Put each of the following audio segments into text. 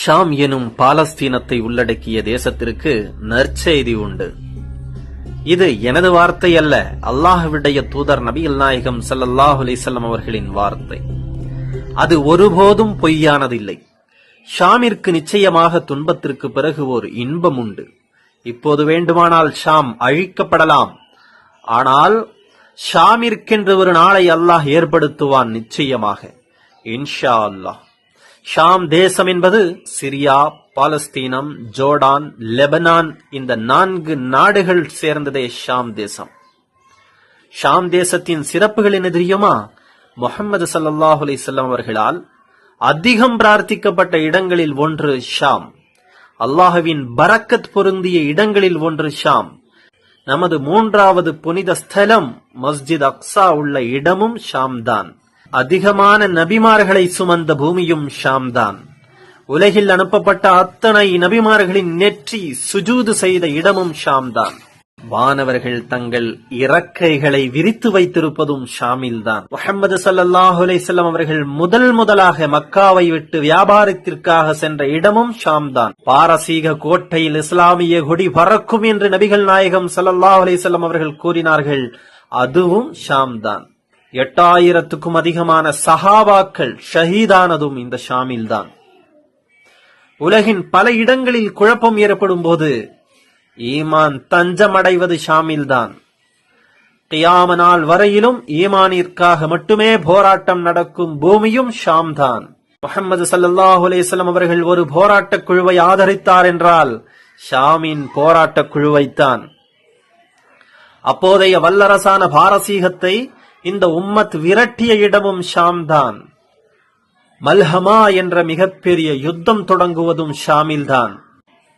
ஷாம் எனும் பாலஸ்தீனத்தை உள்ளடக்கிய தேசத்திற்கு நற்செய்தி உண்டு. இது எனது வார்த்தை அல்ல, அல்லாஹ்வுடைய தூதர் நபிகள் நாயகம் ஸல்லல்லாஹு அலைஹி வஸல்லம் அவர்களின் வார்த்தை. அது ஒருபோதும் பொய்யானதில்லை. ஷாமிற்கு நிச்சயமாக துன்பத்திற்கு பிறகு ஒரு இன்பம் உண்டு. இப்போது வேண்டுமானால் ஷாம் அழிக்கப்படலாம், ஆனால் ஷாமிற்கென்று ஒரு நாளை அல்லாஹ் ஏற்படுத்துவான் நிச்சயமாக, இன்ஷா அல்லாஹ். ஷாம் தேசம் என்பது சிரியா, பாலஸ்தீனம், ஜோர்டான், லெபனான், இந்த 4 நாடுகள் சேர்ந்ததே ஷாம் தேசம். ஷாம் தேசத்தின் சிறப்புகள் என்ன தெரியுமா? முஹம்மது ஸல்லல்லாஹு அலைஹி வஸல்லம் அவர்களால் அதிகம் பிரார்த்திக்கப்பட்ட இடங்களில் ஒன்று ஷாம். அல்லாஹ்வின் பரக்கத் பொருந்திய இடங்களில் ஒன்று ஷாம். நமது 3வது புனித ஸ்தலம் மஸ்ஜித் அக்ஸா உள்ள இடமும் ஷாம் தான். அதிகமான நபிமார்களை சுமந்த பூமியும் ஷாம் தான். உலகில் அனுப்பப்பட்ட அத்தனை நபிமார்களின் நெற்றி சுஜூது செய்த இடமும் ஷாம் தான். வானவர்கள் தங்கள் இறக்கைகளை விரித்து வைத்திருப்பதும் ஷாமில்தான். முஹம்மது ஸல்லல்லாஹு அலைஹி வஸல்லம் அவர்கள் முதலாக மக்காவை விட்டு வியாபாரத்திற்காக சென்ற இடமும் ஷாம் தான். பாரசீக கோட்டையில் இஸ்லாமிய கொடி பறக்கும் என்று நபிகள் நாயகம் ஸல்லல்லாஹு அலைஹி வஸல்லம் அவர்கள் கூறினார்கள், அதுவும் ஷாம் தான். 8000க்கும் அதிகமான சஹாபாக்கள் ஷஹீதானதும் இந்த ஷாமில்தான். உலகின் பல இடங்களில் குழப்பம் ஏற்படும் போது ஈமான் தஞ்சமடைவது ஷாமில்தான். கியாம நாள் வரையிலும் ஈமானிற்காக மட்டுமே போராட்டம் நடக்கும் பூமியும் ஷாம் தான். முஹம்மது ஸல்லல்லாஹு அலைஹி வஸல்லம் அவர்கள் ஒரு போராட்டக் குழுவை ஆதரித்தார் என்றால் ஷாமின் போராட்டக் குழுவைத்தான். அப்போதைய வல்லரசான பாரசீகத்தை இந்த உம்மத் விரட்டிய இடமும் ஷாம் தான். மல்ஹமா என்ற மிகப்பெரிய யுத்தம் தொடங்குவதும் ஷாமில்தான்.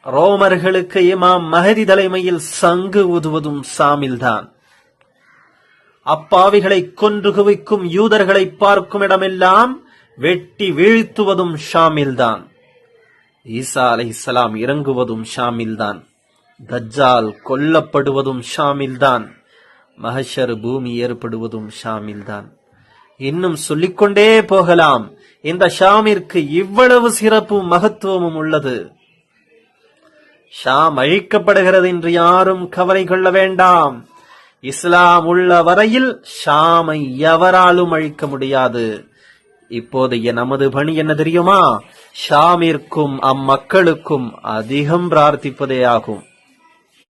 ரோமர்களுக்கு இமாம் மஹதி தலைமையில் சங்கு ஊதுவதும் ஷாமில்தான். அப்பாவிகளை கொன்று குவிக்கும் யூதர்களை பார்க்கும் இடமெல்லாம் வெட்டி வீழ்த்துவதும் ஷாமில்தான். ஈசா அலைஹிஸ்ஸலாம் இறங்குவதும் ஷாமில்தான். தஜ்ஜால் கொல்லப்படுவதும் ஷாமில்தான். மஹ்ஷர் பூமி ஏற்படுவதும் ஷாமில்தான். இன்னும் சொல்லிக்கொண்டே போகலாம். இந்த ஷாமிற்கு இவ்வளவு சிறப்பும் மகத்துவமும் உள்ளது. ஷாம் அழிக்கப்படுகிறது என்று யாரும் கவலை கொள்ள வேண்டாம். இஸ்லாம் உள்ள வரையில் ஷாமை எவராலும் அழிக்க முடியாது. இப்போதைய நமது பணி என்ன தெரியுமா? ஷாமிற்கும் அம்மக்களுக்கும் அதிகம் பிரார்த்திப்பதே ஆகும்.